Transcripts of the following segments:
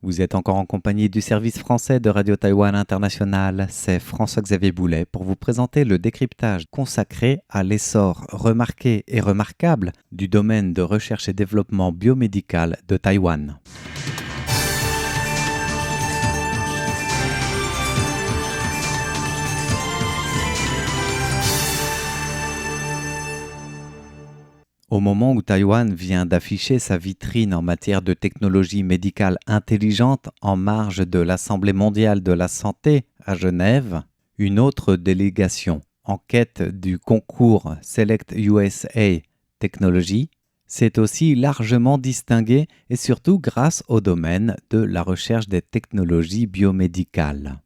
Vous êtes encore en compagnie du service français de Radio Taïwan International. C'est François-Xavier Boulet pour vous présenter le décryptage consacré à l'essor remarqué et remarquable du domaine de recherche et développement biomédical de Taïwan. Au moment où Taïwan vient d'afficher sa vitrine en matière de technologie médicale intelligente en marge de l'Assemblée mondiale de la santé à Genève, une autre délégation en quête du concours Select USA Technology s'est aussi largement distinguée et surtout grâce au domaine de la recherche des technologies biomédicales.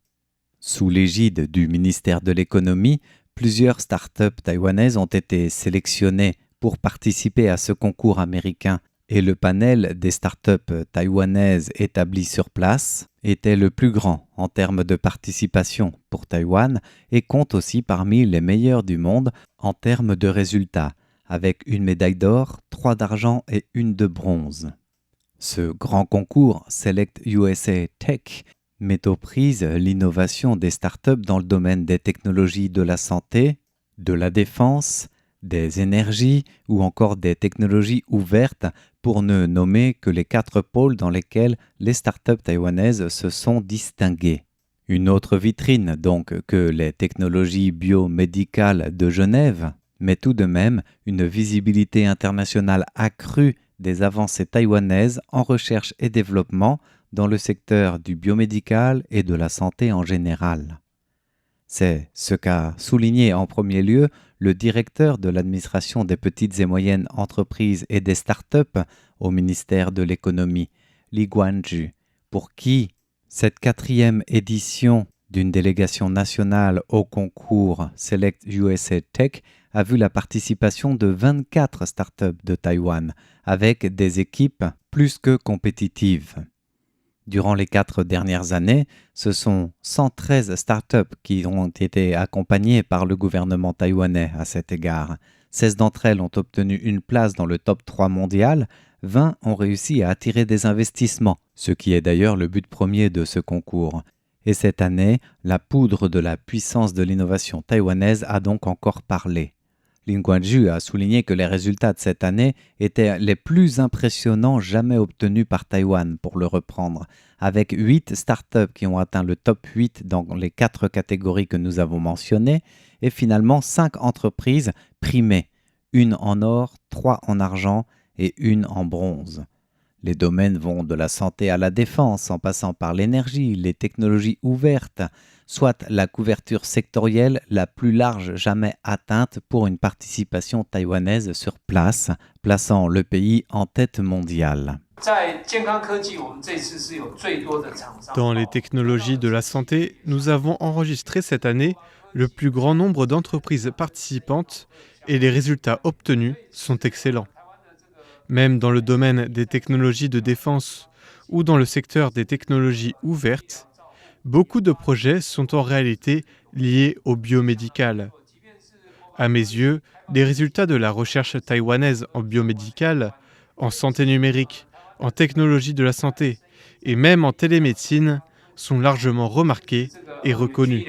Sous l'égide du ministère de l'Économie, plusieurs startups taïwanaises ont été sélectionnées pour participer à ce concours américain et le panel des startups taïwanaises établies sur place était le plus grand en termes de participation pour Taïwan et compte aussi parmi les meilleurs du monde en termes de résultats, avec une médaille d'or, 3 d'argent et 1 de bronze. Ce grand concours Select USA Tech met aux prises l'innovation des startups dans le domaine des technologies de la santé, de la défense, des énergies ou encore des technologies ouvertes pour ne nommer que les 4 pôles dans lesquels les startups taïwanaises se sont distinguées. Une autre vitrine donc que les technologies biomédicales de Genève, mais tout de même une visibilité internationale accrue des avancées taïwanaises en recherche et développement dans le secteur du biomédical et de la santé en général. C'est ce qu'a souligné en premier lieu le directeur de l'administration des petites et moyennes entreprises et des startups au ministère de l'Économie, Li Guanju, pour qui cette 4e édition d'une délégation nationale au concours Select USA Tech a vu la participation de 24 startups de Taïwan, avec des équipes plus que compétitives. Durant les 4 dernières années, ce sont 113 startups qui ont été accompagnées par le gouvernement taïwanais à cet égard. 16 d'entre elles ont obtenu une place dans le top 3 mondial, 20 ont réussi à attirer des investissements, ce qui est d'ailleurs le but premier de ce concours. Et cette année, la poudre de la puissance de l'innovation taïwanaise a donc encore parlé. Li Guanju a souligné que les résultats de cette année étaient les plus impressionnants jamais obtenus par Taïwan, pour le reprendre, avec 8 startups qui ont atteint le top 8 dans les 4 catégories que nous avons mentionnées, et finalement 5 entreprises primées, 1 en or, 3 en argent et 1 en bronze. Les domaines vont de la santé à la défense, en passant par l'énergie, les technologies ouvertes, soit la couverture sectorielle la plus large jamais atteinte pour une participation taïwanaise sur place, plaçant le pays en tête mondiale. Dans les technologies de la santé, nous avons enregistré cette année le plus grand nombre d'entreprises participantes et les résultats obtenus sont excellents. Même dans le domaine des technologies de défense ou dans le secteur des technologies ouvertes, beaucoup de projets sont en réalité liés au biomédical. À mes yeux, les résultats de la recherche taïwanaise en biomédical, en santé numérique, en technologie de la santé et même en télémédecine sont largement remarqués et reconnus.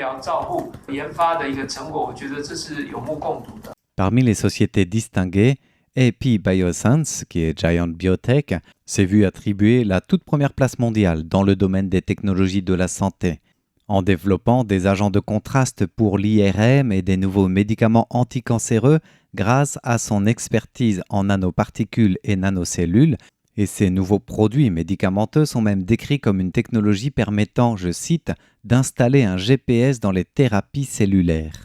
Parmi les sociétés distinguées, AP Bioscience, qui est Giant Biotech, s'est vu attribuer la toute première place mondiale dans le domaine des technologies de la santé, en développant des agents de contraste pour l'IRM et des nouveaux médicaments anticancéreux grâce à son expertise en nanoparticules et nanocellules, et ces nouveaux produits médicamenteux sont même décrits comme une technologie permettant, je cite, d'installer un GPS dans les thérapies cellulaires.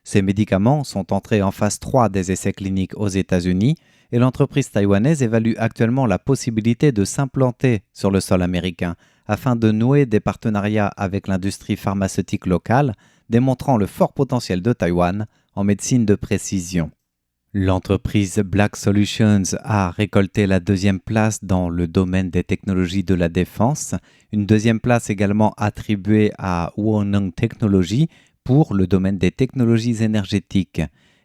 Ces médicaments sont entrés en phase 3 des essais cliniques aux États-Unis et l'entreprise taïwanaise évalue actuellement la possibilité de s'implanter sur le sol américain afin de nouer des partenariats avec l'industrie pharmaceutique locale, démontrant le fort potentiel de Taïwan en médecine de précision. L'entreprise Black Solutions a récolté la 2e place dans le domaine des technologies de la défense, une 2e place également attribuée à Woneng Technology pour le domaine des technologies énergétiques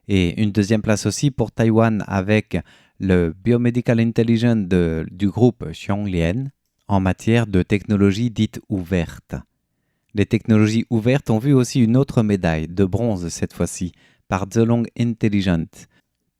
et une 2e place aussi pour Taïwan avec le Biomedical Intelligence du groupe Xionglian, en matière de technologies dites ouvertes. Les technologies ouvertes ont vu aussi une autre médaille, de bronze cette fois-ci, par Zolong Intelligent.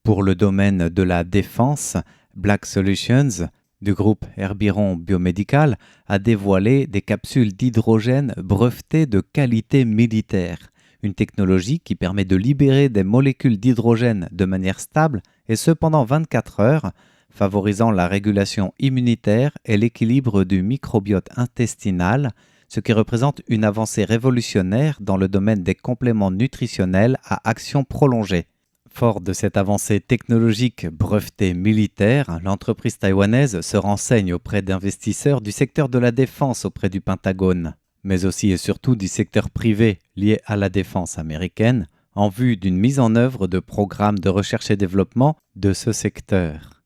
Pour le domaine de la défense, Black Solutions, du groupe Herbiron Biomédical, a dévoilé des capsules d'hydrogène brevetées de qualité militaire, une technologie qui permet de libérer des molécules d'hydrogène de manière stable et ce pendant 24 heures, favorisant la régulation immunitaire et l'équilibre du microbiote intestinal, ce qui représente une avancée révolutionnaire dans le domaine des compléments nutritionnels à action prolongée. Fort de cette avancée technologique brevetée militaire, l'entreprise taïwanaise se renseigne auprès d'investisseurs du secteur de la défense auprès du Pentagone, mais aussi et surtout du secteur privé lié à la défense américaine, en vue d'une mise en œuvre de programmes de recherche et développement de ce secteur.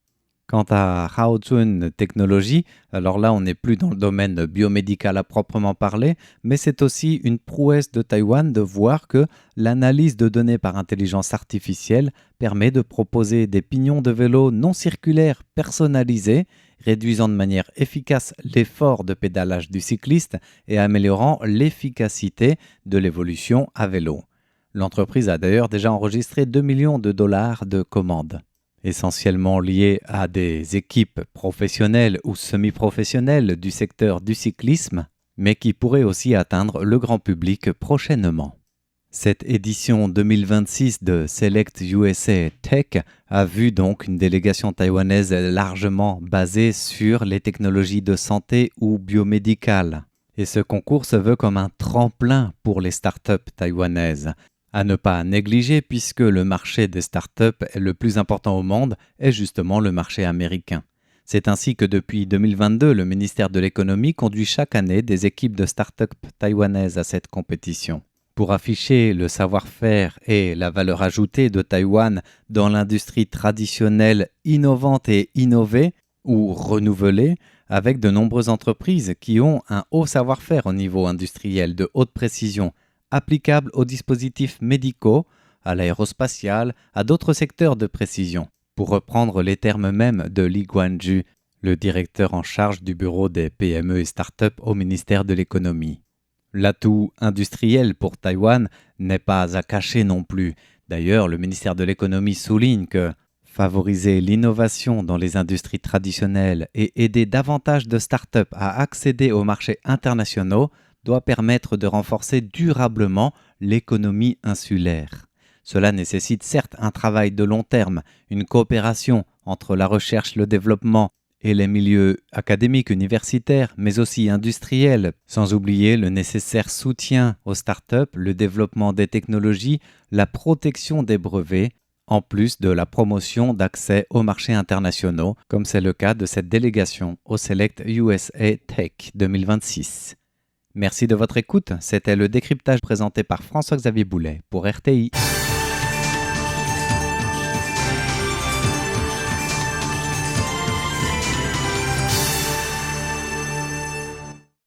Quant à Haozun Technologies, alors là on n'est plus dans le domaine biomédical à proprement parler, mais c'est aussi une prouesse de Taïwan de voir que l'analyse de données par intelligence artificielle permet de proposer des pignons de vélo non circulaires personnalisés, réduisant de manière efficace l'effort de pédalage du cycliste et améliorant l'efficacité de l'évolution à vélo. L'entreprise a d'ailleurs déjà enregistré 2 millions de dollars de commandes. Essentiellement liées à des équipes professionnelles ou semi-professionnelles du secteur du cyclisme, mais qui pourraient aussi atteindre le grand public prochainement. Cette édition 2026 de Select USA Tech a vu donc une délégation taïwanaise largement basée sur les technologies de santé ou biomédicales. Et ce concours se veut comme un tremplin pour les startups taïwanaises. À ne pas négliger puisque le marché des startups le plus important au monde est justement le marché américain. C'est ainsi que depuis 2022, le ministère de l'économie conduit chaque année des équipes de startups taïwanaises à cette compétition. Pour afficher le savoir-faire et la valeur ajoutée de Taïwan dans l'industrie traditionnelle innovante et innovée ou renouvelée, avec de nombreuses entreprises qui ont un haut savoir-faire au niveau industriel de haute précision, applicable aux dispositifs médicaux, à l'aérospatial, à d'autres secteurs de précision, pour reprendre les termes mêmes de Li Guanju, le directeur en charge du bureau des PME et start-up au ministère de l'économie. L'atout industriel pour Taïwan n'est pas à cacher non plus. D'ailleurs, le ministère de l'économie souligne que favoriser l'innovation dans les industries traditionnelles et aider davantage de start-up à accéder aux marchés internationaux doit permettre de renforcer durablement l'économie insulaire. Cela nécessite certes un travail de long terme, une coopération entre la recherche, le développement et les milieux académiques universitaires, mais aussi industriels, sans oublier le nécessaire soutien aux startups, le développement des technologies, la protection des brevets, en plus de la promotion d'accès aux marchés internationaux, comme c'est le cas de cette délégation au Select USA Tech 2026. Merci de votre écoute, c'était le décryptage présenté par François-Xavier Boulet pour RTI.